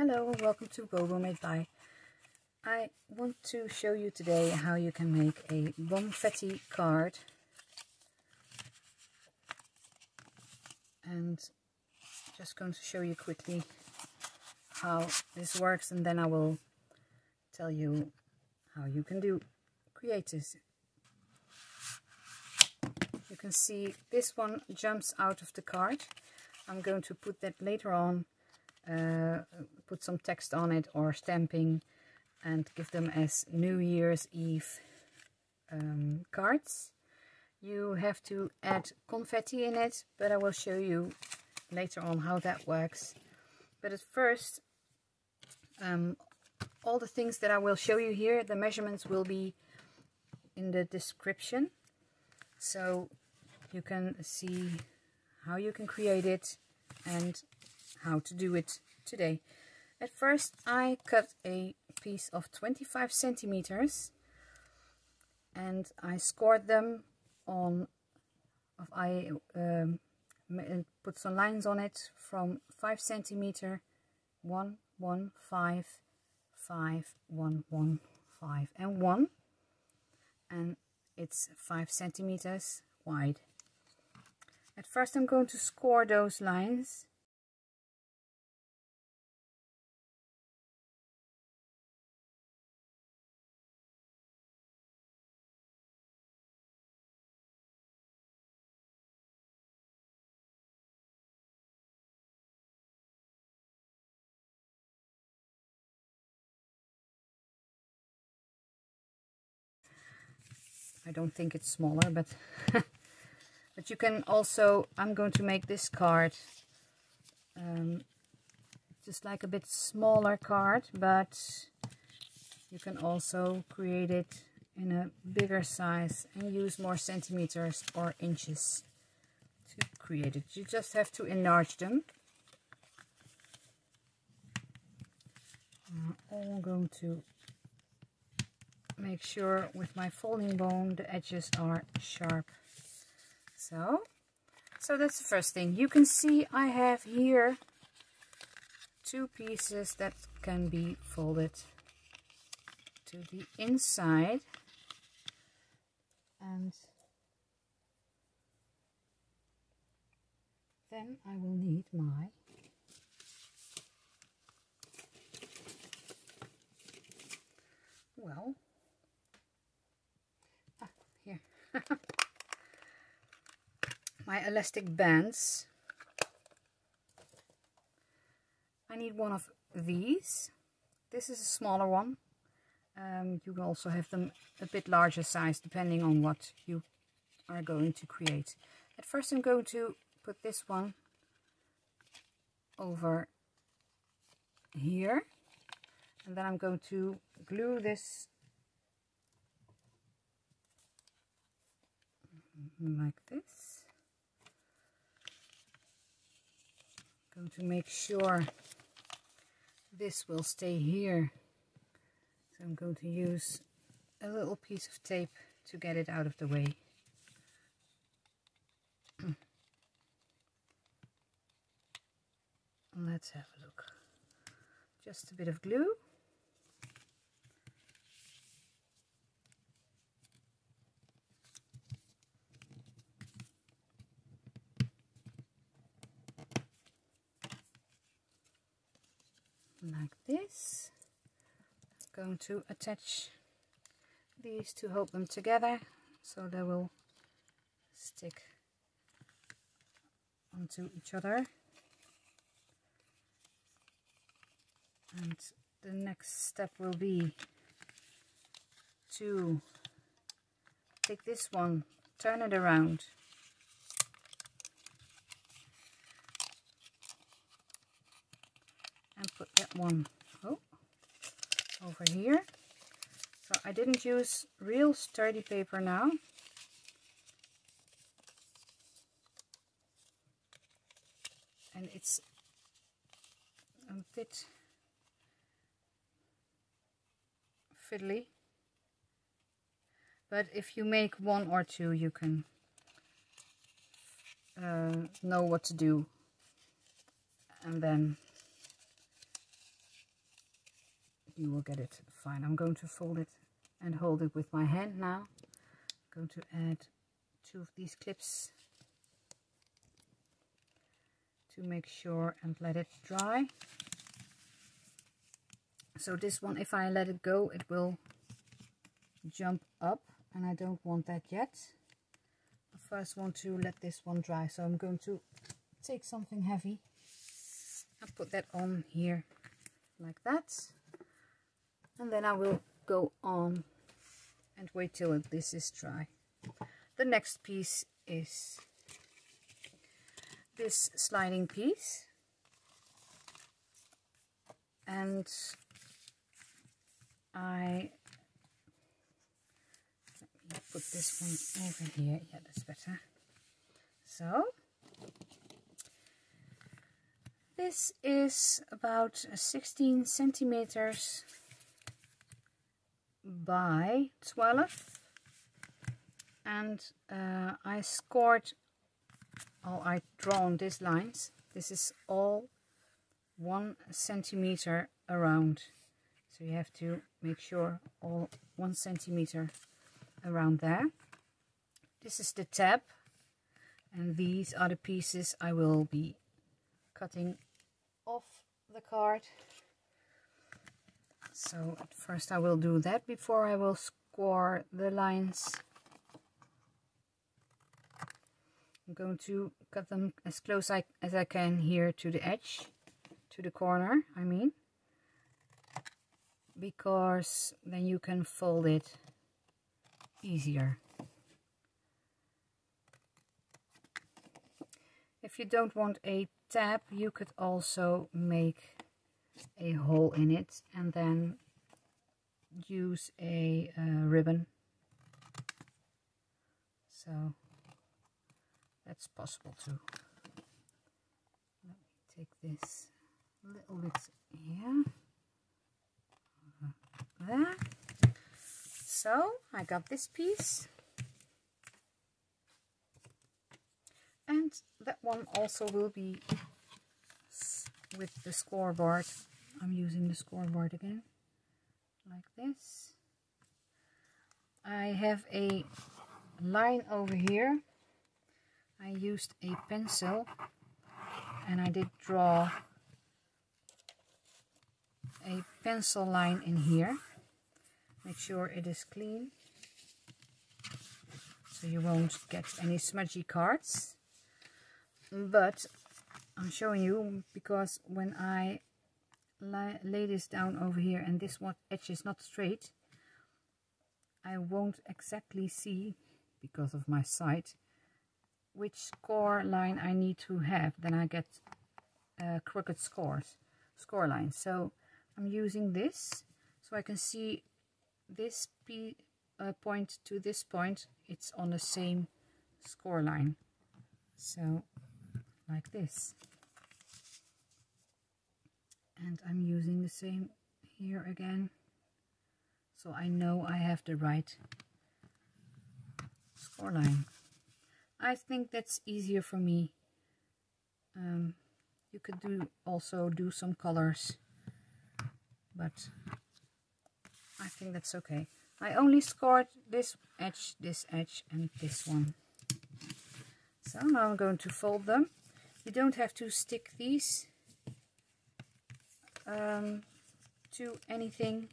Hello and welcome to bobomadeby. I want to show you today how you can make a Bomfetti card. And just going to show you quickly how this works, and then I will tell you how you can create this. You can see this one jumps out of the card. I'm going to put that later on, put some text on it or stamping, and give them as New Year's Eve cards. You have to add confetti in it, but I will show you later on how that works. But at first, all the things that I will show you here, the measurements will be in the description, so you can see how you can create it and how to do it today. At first I cut a piece of 25 centimeters and I scored them on, I put some lines on it from 5 centimeter, 1, 1, 5, 5, 1, 1, 5 and 1, and it's 5 centimeters wide. At first I'm going to score those lines. I don't think it's smaller, but but you can also, I'm going to make this card just like a bit smaller card, but you can also create it in a bigger size and use more centimeters or inches to create it. You just have to enlarge them. I'm going to make sure with my folding bone the edges are sharp. So that's the first thing. You can see I have here two pieces that can be folded to the inside, and then I will need my here my elastic bands. I need one of these. This is a smaller one. You can also have them a bit larger size depending on what you are going to create. At first I'm going to put this one over here, and then I'm going to glue this like this. I'm going to make sure this will stay here, so I'm going to use a little piece of tape to get it out of the way. Let's have a look. Just a bit of glue. Like this. I'm going to attach these to hold them together so they will stick onto each other. And the next step will be to take this one, turn it around, and put that one over here. So I didn't use real sturdy paper now. And it's a bit fiddly. But if you make one or two, you can know what to do. And then you will get it fine. I'm going to fold it and hold it with my hand now. I'm going to add 2 of these clips to make sure and let it dry. So this one, if I let it go, it will jump up, and I don't want that yet. I first want to let this one dry, so I'm going to take something heavy and put that on here like that, and then I will go on and wait till this is dry. The next piece is this sliding piece, and let me put this one over here. Yeah, that's better. So this is about 16 centimeters by 12, and I drawn these lines. This is all 1 centimeter around, so you have to make sure all 1 centimeter around there. This is the tab, and these are the pieces I will be cutting off the card. So at first I will do that before I will score the lines. I'm going to cut them as close as I can here to the edge, to the corner, I mean, because then you can fold it easier. If you don't want a tab, you could also make a hole in it and then use a ribbon. So that's possible too. Let me take this little bit here. There. So I got this piece, and that one also will be with the scoreboard. I'm using the scoreboard again, like this. I have a line over here. I used a pencil and I did draw a pencil line in here. Make sure it is clean, so you won't get any smudgy cards. But I'm showing you because when I lay this down over here and this one edge is not straight, I won't exactly see, because of my sight, which score line I need to have. Then I get crooked score lines. So I'm using this so I can see this point to this point, it's on the same score line. So like this. And I'm using the same here again, so I know I have the right score line. I think that's easier for me. You could also do some colors, but I think that's okay. I only scored this edge, and this one. So now I'm going to fold them. You don't have to stick these to anything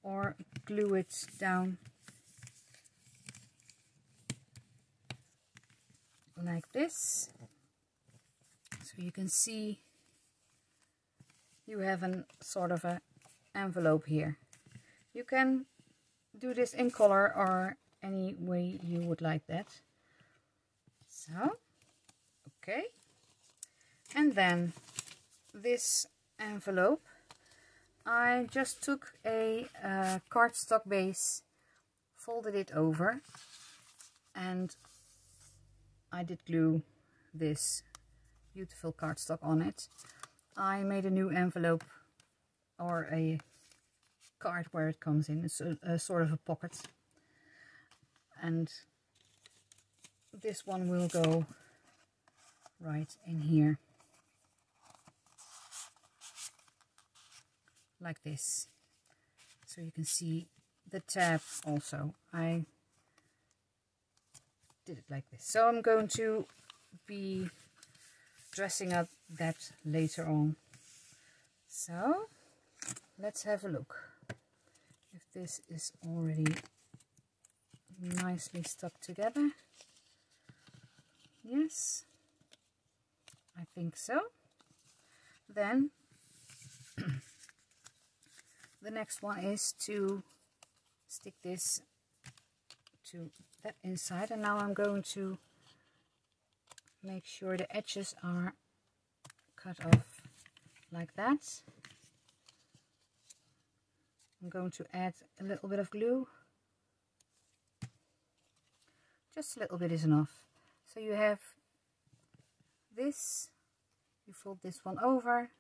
or glue it down like this. So you can see you have a sort of an envelope here. You can do this in color or any way you would like that. So, okay. And then this envelope, I just took a cardstock base, folded it over, and I did glue this beautiful cardstock on it. I made a new envelope, or a card where it comes in, a sort of a pocket, and this one will go right in here, like this. so you can see the tab also. I did it like this. So I'm going to be dressing up that later on. So let's have a look if this is already nicely stuck together. Yes, I think so. Then the next one is to stick this to that inside, and now I'm going to make sure the edges are cut off like that. I'm going to add a little bit of glue. Just a little bit is enough. So you have this, you fold this one over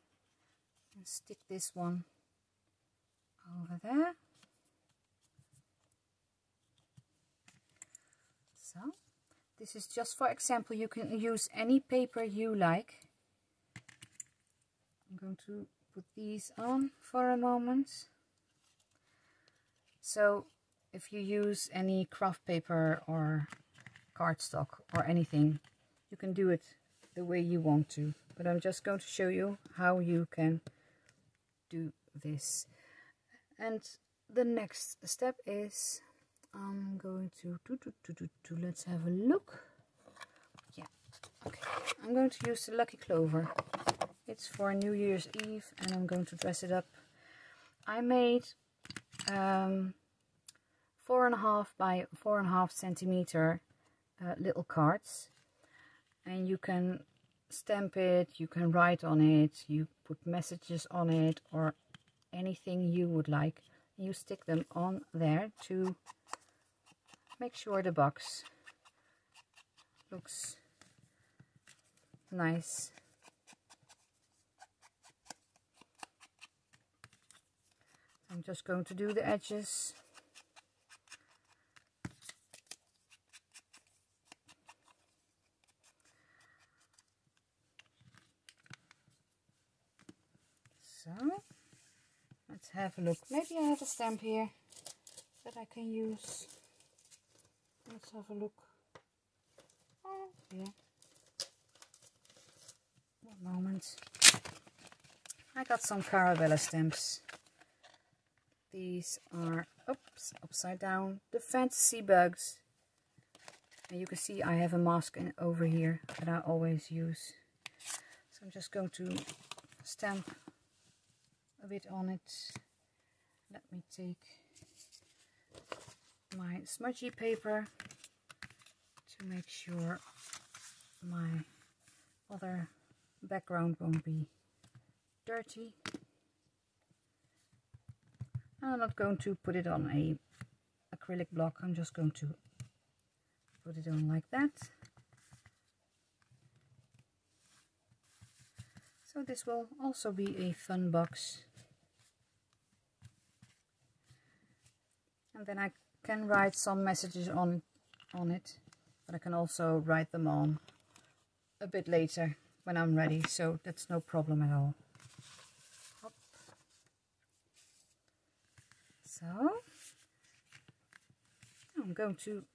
and stick this one over there. So this is just for example. You can use any paper you like. I'm going to put these on for a moment. So if you use any craft paper or cardstock or anything, you can do it the way you want to, but I'm just going to show you how you can do this. And the next step is I'm going to let's have a look. Yeah, okay, I'm going to use the Lucky Clover. It's for New Year's Eve and I'm going to dress it up. I made 4.5 by 4.5 centimeter little cards, and you can stamp it, you can write on it, you put messages on it or anything you would like. You stick them on there to make sure the box looks nice. I'm just going to do the edges. So let's have a look. Maybe I have a stamp here that I can use. Let's have a look. Oh, yeah. One moment. I got some Carabella stamps. These are, oops, upside down, the fantasy bugs. And you can see I have a mask over here that I always use. So I'm just going to stamp a bit on it. Let me take my smudgy paper to make sure my other background won't be dirty. I'm not going to put it on a acrylic block, I'm just going to put it on like that. So this will also be a fun box. And then I can write some messages on it, but I can also write them on a bit later when I'm ready, so that's no problem at all. Hop. So I'm going to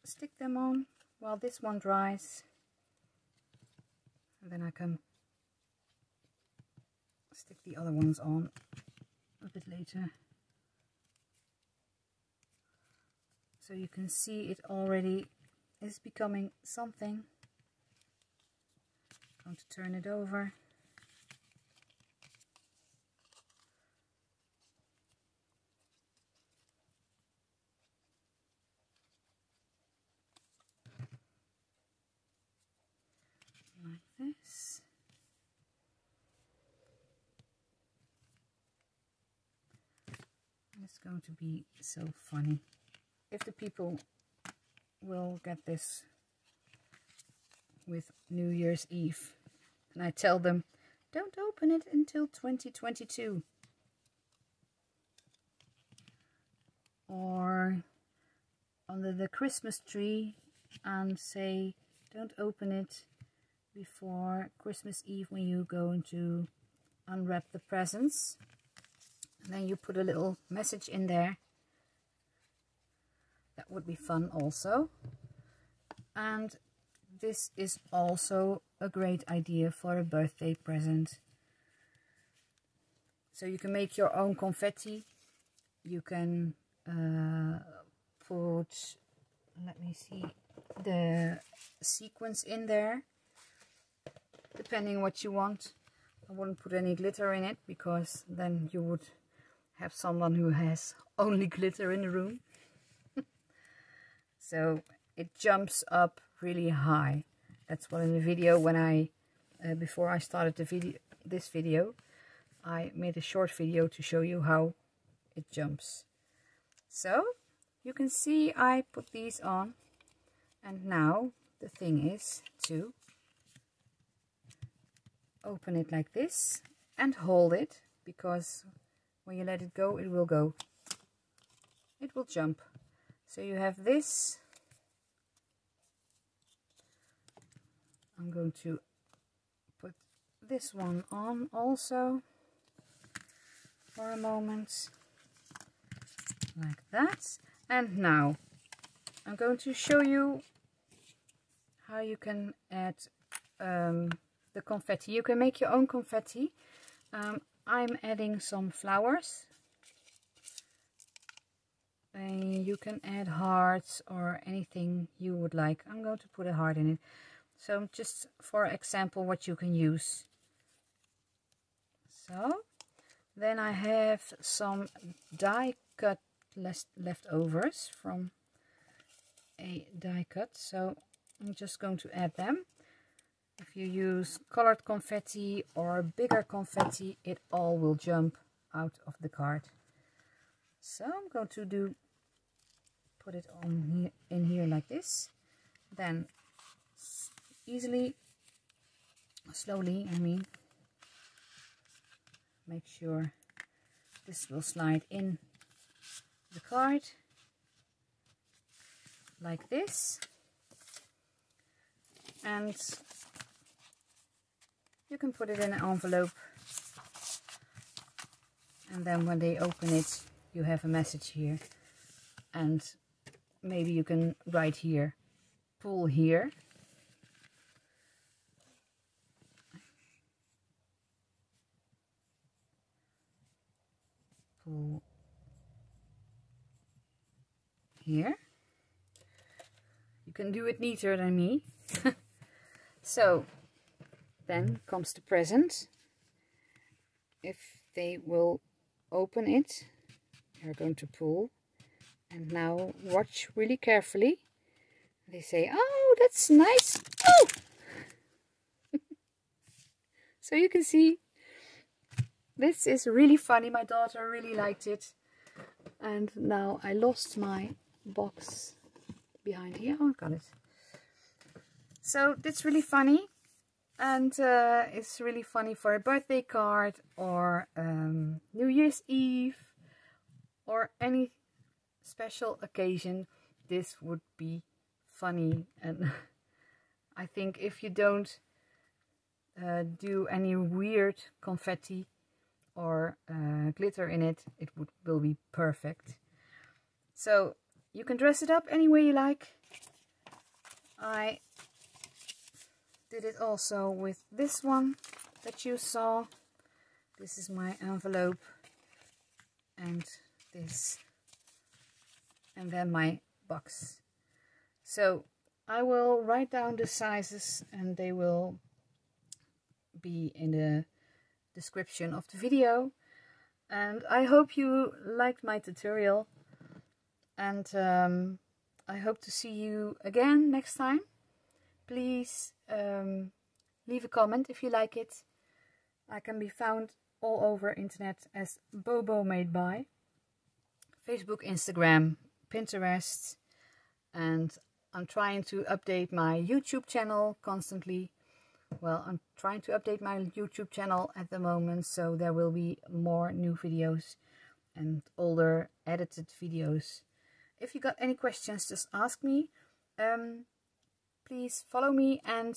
stick them on while this one dries, and then I can stick the other ones on a bit later. So you can see it already is becoming something. I'm going to turn it over. Like this. It's going to be so funny if the people will get this with New Year's Eve and I tell them don't open it until 2022, or under the Christmas tree and say don't open it before Christmas Eve when you're going to unwrap the presents. And then you put a little message in there. That would be fun also. And this is also a great idea for a birthday present. So you can make your own confetti. You can put, let me see, the sequins in there, depending what you want. I wouldn't put any glitter in it, because then you would have someone who has only glitter in the room. So it jumps up really high. That's what in the video, when I before I started this video, I made a short video to show you how it jumps. So you can see I put these on, and now the thing is to open it like this and hold it, because when you let it go, it will go. It will jump. So you have this. I'm going to put this one on also for a moment, like that. And now I'm going to show you how you can add the confetti. You can make your own confetti. I'm adding some flowers. And you can add hearts or anything you would like. I'm going to put a heart in it. So just for example, what you can use. So then I have some die cut leftovers from a die cut. So I'm just going to add them. If you use colored confetti or bigger confetti, it all will jump out of the card. So I'm going to put it on here, in here like this. Then slowly, make sure this will slide in the card like this. And you can put it in an envelope, and then when they open it, you have a message here, and maybe you can write here, pull here. Pull here. You can do it neater than me. So then comes the present. If they will open it, they're going to pull. And now watch really carefully. They say, oh, that's nice. Oh! So you can see, this is really funny. My daughter really liked it. And now I lost my box behind here. Oh, I got it. So it's really funny. And it's really funny for a birthday card or New Year's Eve or any special occasion. This would be funny. And I think if you don't do any weird confetti or glitter in it, it will be perfect. So you can dress it up any way you like. I did it also with this one that you saw. This is my envelope, and this, and then my box. So I will write down the sizes, and they will be in the description of the video. And I hope you liked my tutorial, and I hope to see you again next time. Please leave a comment if you like it. I can be found all over internet as bobomadeby, Facebook, Instagram, Pinterest, and I'm trying to update my YouTube channel constantly. Well, I'm trying to update my YouTube channel at the moment, so there will be more new videos and older edited videos. If you got any questions, just ask me. Please follow me and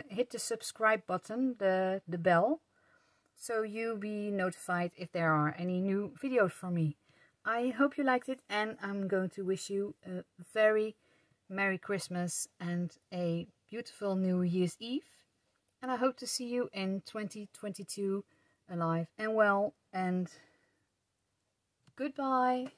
hit the subscribe button, the bell, so you'll be notified if there are any new videos from me. I hope you liked it, and I'm going to wish you a very Merry Christmas and a beautiful New Year's Eve. And I hope to see you in 2022 alive and well, and goodbye.